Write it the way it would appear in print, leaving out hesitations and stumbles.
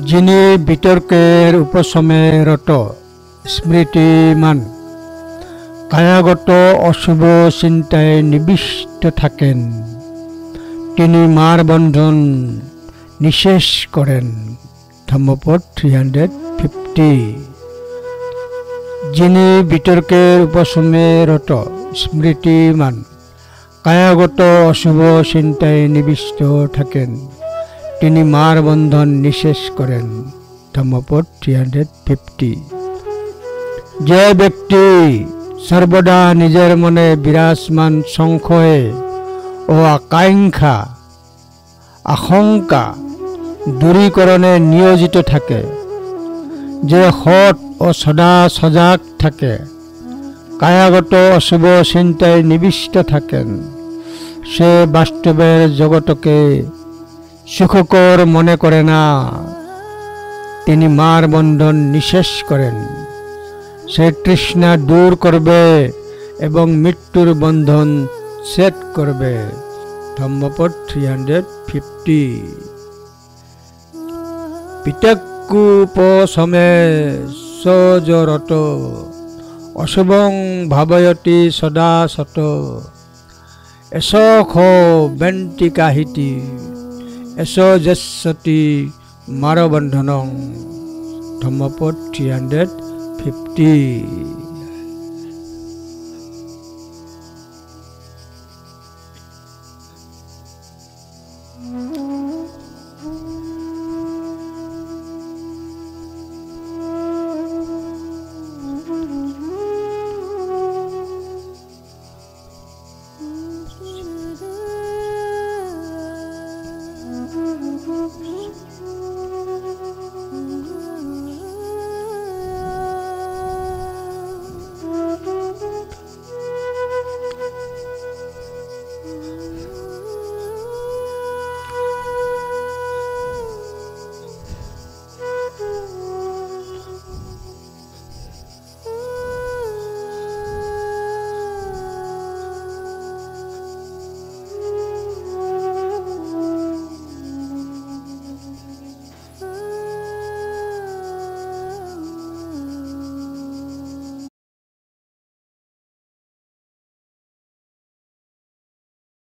যিনি বিতর্কের উপশমে রত স্মৃতিমান, কায়াগত অশুভ চিন্তায় নিবিষ্ট থাকেন, তিনি মার বন্ধন নিঃশেষ করেন। ধম্মপদ 350। যিনি বিতর্কের উপশমে রত স্মৃতিমান, কায়াগত অশুভ চিন্তায় নিবিষ্ট থাকেন, তিনি মার বন্ধন নিঃশেষ করেন। ধম্মপদ 350। যে ব্যক্তি সর্বদা নিজের মনে বিরাজমান সংশয় ও আকাঙ্ক্ষা আশঙ্কা দূরীকরণে নিয়োজিত থাকে, যে সৎ ও সদা সজাগ থাকে, কায়াগত অশুভ চিন্তায় নিবিষ্ট থাকেন, সে বাস্তবের জগতকে সুখকর মনে করে না, তিনি মার বন্ধন নিঃশেষ করেন। সে তৃষ্ণা দূর করবে এবং মৃত্যুর বন্ধন ছেদ করবে। ধম্মপদ 350। পিতকুপশমে সজরত অশুভং ভাবয়তি সদা সত, এস খ বেন্তিকাহিতি এস যেসতি মারবন্ধনং। ধম্মপদ 350।